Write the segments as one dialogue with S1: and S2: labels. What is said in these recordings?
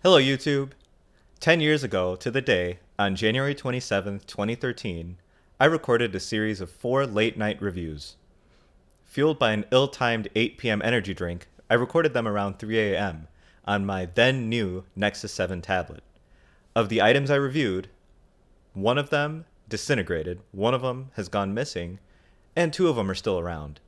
S1: Hello, YouTube. 10 years ago to the day, on January 27th, 2013, I recorded a series of 4 late-night reviews. Fueled by an ill-timed 8 p.m. energy drink, I recorded them around 3 a.m. on my then-new Nexus 7 tablet. Of the items I reviewed, one of them disintegrated, one of them has gone missing, and 2 of them are still around.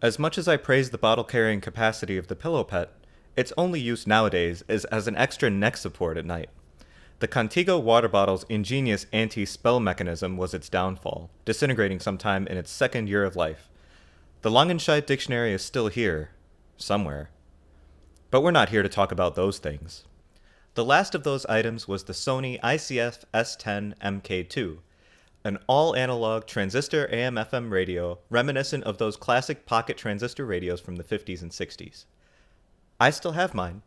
S1: As much as I praise the bottle-carrying capacity of the Pillow Pet, its only use nowadays is as an extra neck support at night. The Contigo water bottle's ingenious anti-spell mechanism was its downfall, disintegrating sometime in its second year of life. The Langenscheidt dictionary is still here, somewhere. But we're not here to talk about those things. The last of those items was the Sony ICF-S10MK2, an all-analog transistor AM/FM radio reminiscent of those classic pocket transistor radios from the 50s and 60s. I still have mine,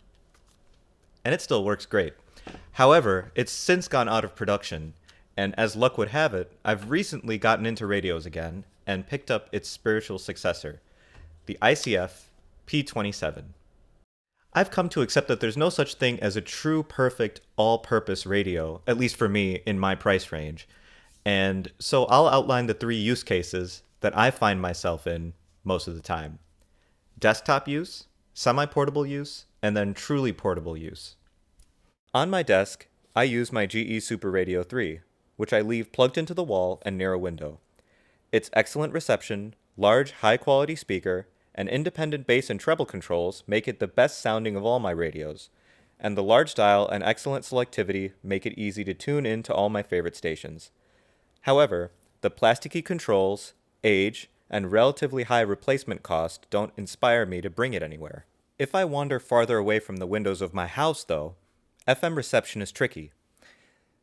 S1: and it still works great. However, it's since gone out of production, and as luck would have it, I've recently gotten into radios again and picked up its spiritual successor, the ICF-P27. I've come to accept that there's no such thing as a true perfect all-purpose radio, at least for me, in my price range, and so I'll outline the 3 use cases that I find myself in most of the time. Desktop use, semi-portable use, and then truly portable use. On my desk, I use my GE Super Radio 3, which I leave plugged into the wall and near a window. Its excellent reception, large high-quality speaker, and independent bass and treble controls make it the best sounding of all my radios, and the large dial and excellent selectivity make it easy to tune in to all my favorite stations. However, the plasticky controls, age, and relatively high replacement cost don't inspire me to bring it anywhere. If I wander farther away from the windows of my house, though, FM reception is tricky.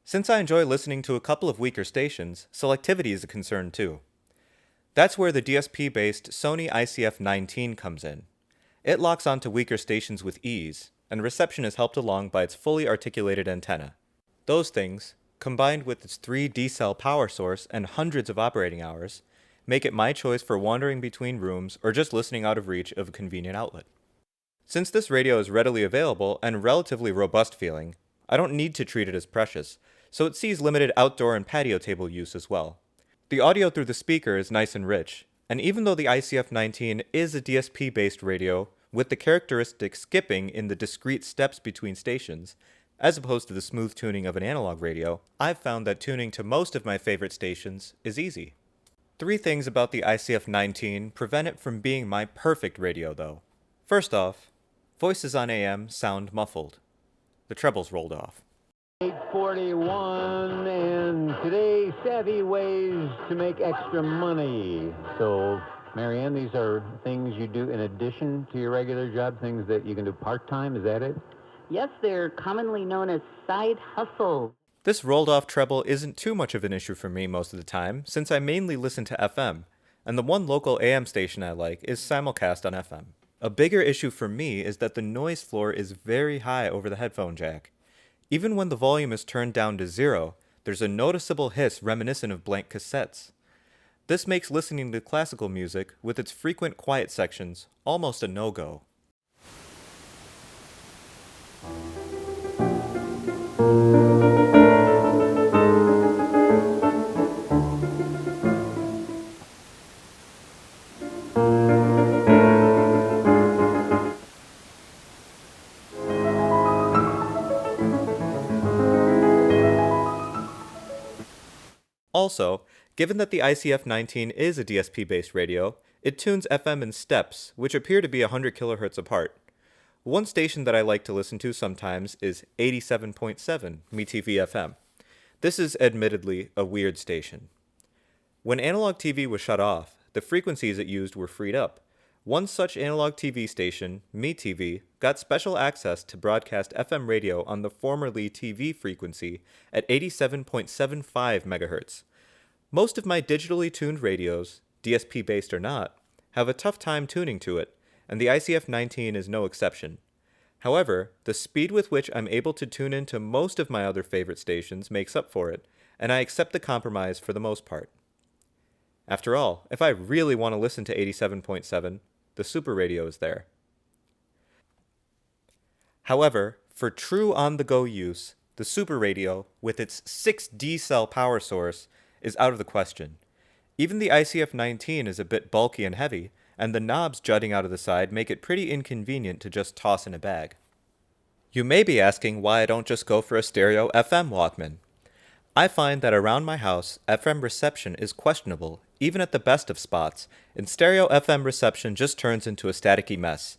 S1: Since I enjoy listening to a couple of weaker stations, selectivity is a concern too. That's where the DSP-based Sony ICF-19 comes in. It locks onto weaker stations with ease, and reception is helped along by its fully articulated antenna. Those things, combined with its 3 D-cell power source and hundreds of operating hours, make it my choice for wandering between rooms or just listening out of reach of a convenient outlet. Since this radio is readily available and relatively robust feeling, I don't need to treat it as precious, so it sees limited outdoor and patio table use as well. The audio through the speaker is nice and rich, and even though the ICF-19 is a DSP-based radio with the characteristic skipping in the discrete steps between stations, as opposed to the smooth tuning of an analog radio, I've found that tuning to most of my favorite stations is easy. 3 things about the ICF-19 prevent it from being my perfect radio, though. First off, voices on AM sound muffled. The treble's rolled off.
S2: 841, and today, savvy ways to make extra money. So, Marianne, these are things you do in addition to your regular job, things that you can do part-time, is that it?
S3: Yes, they're commonly known as side hustles.
S1: This rolled-off treble isn't too much of an issue for me most of the time, since I mainly listen to FM, and the one local AM station I like is simulcast on FM. A bigger issue for me is that the noise floor is very high over the headphone jack. Even when the volume is turned down to 0, there's a noticeable hiss reminiscent of blank cassettes. This makes listening to classical music, with its frequent quiet sections, almost a no-go. Also, given that the ICF-19 is a DSP-based radio, it tunes FM in steps, which appear to be 100 kHz apart. One station that I like to listen to sometimes is 87.7 MeTV FM. This is admittedly a weird station. When analog TV was shut off, the frequencies it used were freed up. One such analog TV station, MeTV, got special access to broadcast FM radio on the formerly TV frequency at 87.75 MHz. Most of my digitally tuned radios, DSP-based or not, have a tough time tuning to it, and the ICF-19 is no exception. However, the speed with which I'm able to tune into most of my other favorite stations makes up for it, and I accept the compromise for the most part. After all, if I really want to listen to 87.7, the Super Radio is there. However, For true on-the-go use, the Super Radio, with its 6D cell power source, is out of the question. Even the ICF-19 is a bit bulky and heavy, and the knobs jutting out of the side make it pretty inconvenient to just toss in a bag. You may be asking why I don't just go for a stereo FM Walkman. I find that around my house, FM reception is questionable, even at the best of spots, and stereo FM reception just turns into a staticky mess.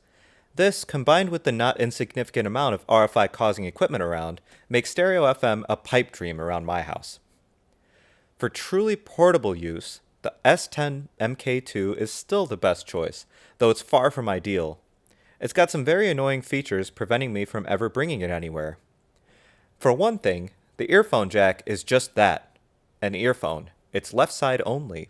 S1: This, combined with the not insignificant amount of RFI causing equipment around, makes stereo FM a pipe dream around my house. For truly portable use, the S10MK2 is still the best choice, though it's far from ideal. It's got some very annoying features preventing me from ever bringing it anywhere. For one thing, the earphone jack is just that, an earphone. It's left side only.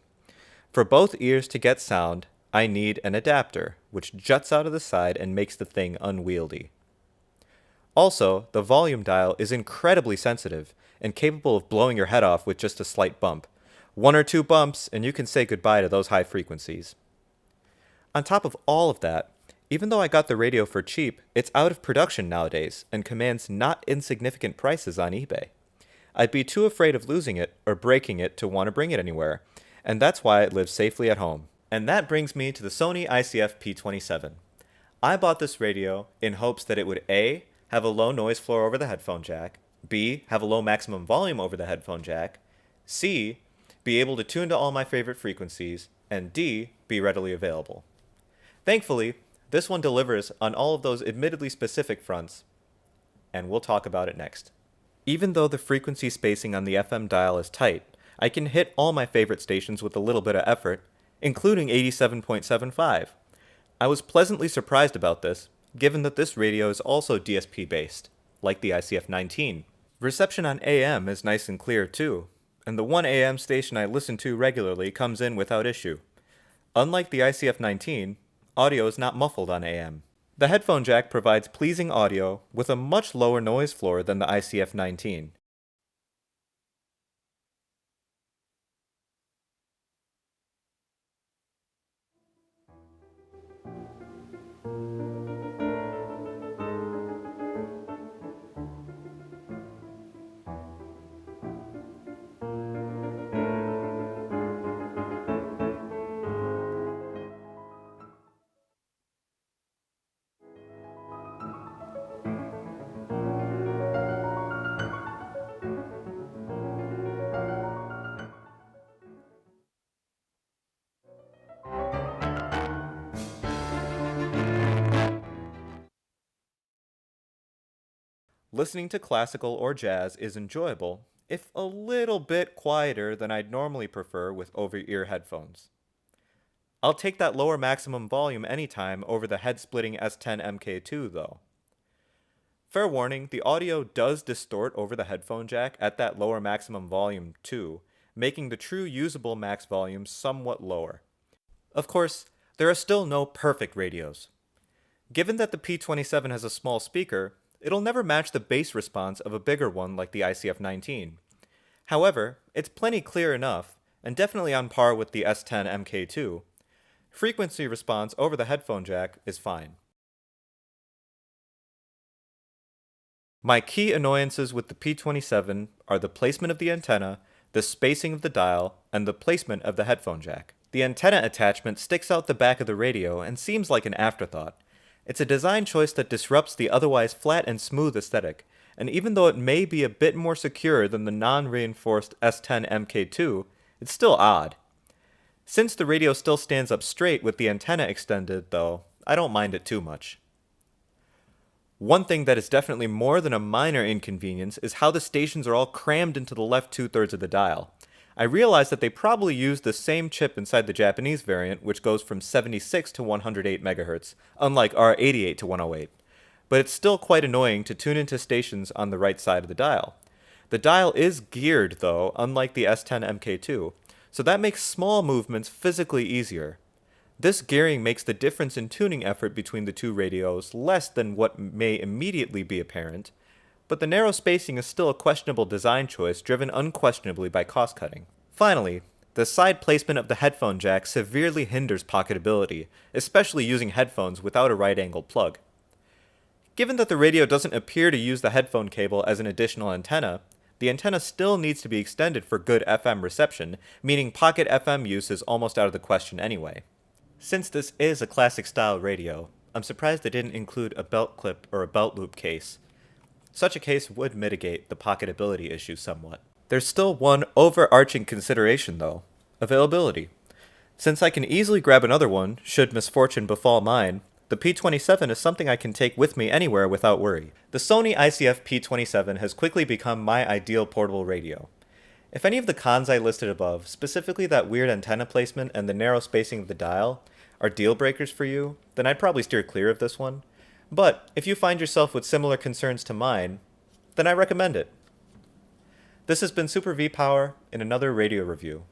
S1: For both ears to get sound, I need an adapter, which juts out of the side and makes the thing unwieldy. Also, the volume dial is incredibly sensitive and capable of blowing your head off with just a slight bump. 1 or 2 bumps and you can say goodbye to those high frequencies. On top of all of that, even though I got the radio for cheap, it's out of production nowadays and commands not insignificant prices on eBay. I'd be too afraid of losing it or breaking it to want to bring it anywhere, and that's why it lives safely at home. And that brings me to the Sony ICF-P27. I bought this radio in hopes that it would A, have a low noise floor over the headphone jack, B, have a low maximum volume over the headphone jack, C, be able to tune to all my favorite frequencies, and D, be readily available. Thankfully, this one delivers on all of those admittedly specific fronts, and we'll talk about it next. Even though the frequency spacing on the FM dial is tight, I can hit all my favorite stations with a little bit of effort, including 87.75. I was pleasantly surprised about this, given that this radio is also DSP-based, like the ICF-19. Reception on AM is nice and clear too, and the one AM station I listen to regularly comes in without issue. Unlike the ICF-19, audio is not muffled on AM. The headphone jack provides pleasing audio with a much lower noise floor than the ICF-19. Listening to classical or jazz is enjoyable, if a little bit quieter than I'd normally prefer with over-ear headphones. I'll take that lower maximum volume anytime over the head-splitting S10MK2 though. Fair warning, the audio does distort over the headphone jack at that lower maximum volume too, making the true usable max volume somewhat lower. Of course, there are still no perfect radios. Given that the P27 has a small speaker, it'll never match the bass response of a bigger one like the ICF-19. However, it's plenty clear enough, and definitely on par with the S10MK2. Frequency response over the headphone jack is fine. My key annoyances with the P27 are the placement of the antenna, the spacing of the dial, and the placement of the headphone jack. The antenna attachment sticks out the back of the radio and seems like an afterthought. It's a design choice that disrupts the otherwise flat and smooth aesthetic, and even though it may be a bit more secure than the non-reinforced S10MK2, it's still odd. Since the radio still stands up straight with the antenna extended, though, I don't mind it too much. One thing that is definitely more than a minor inconvenience is how the stations are all crammed into the left 2/3 of the dial. I realize that they probably use the same chip inside the Japanese variant, which goes from 76 to 108 MHz, unlike our 88 to 108. But it's still quite annoying to tune into stations on the right side of the dial. The dial is geared, though, unlike the S10MK2, so that makes small movements physically easier. This gearing makes the difference in tuning effort between the two radios less than what may immediately be apparent, but the narrow spacing is still a questionable design choice driven unquestionably by cost cutting. Finally, the side placement of the headphone jack severely hinders pocketability, especially using headphones without a right-angle plug. Given that the radio doesn't appear to use the headphone cable as an additional antenna, the antenna still needs to be extended for good FM reception, meaning pocket FM use is almost out of the question anyway. Since this is a classic style radio, I'm surprised they didn't include a belt clip or a belt loop case. Such a case would mitigate the pocketability issue somewhat. There's still one overarching consideration though, availability. Since I can easily grab another one, should misfortune befall mine, the P27 is something I can take with me anywhere without worry. The Sony ICF-P27 has quickly become my ideal portable radio. If any of the cons I listed above, specifically that weird antenna placement and the narrow spacing of the dial, are deal breakers for you, then I'd probably steer clear of this one. But if you find yourself with similar concerns to mine, then I recommend it. This has been Super V Power in another radio review.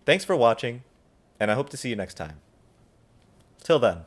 S1: Thanks for watching, and I hope to see you next time. Till then.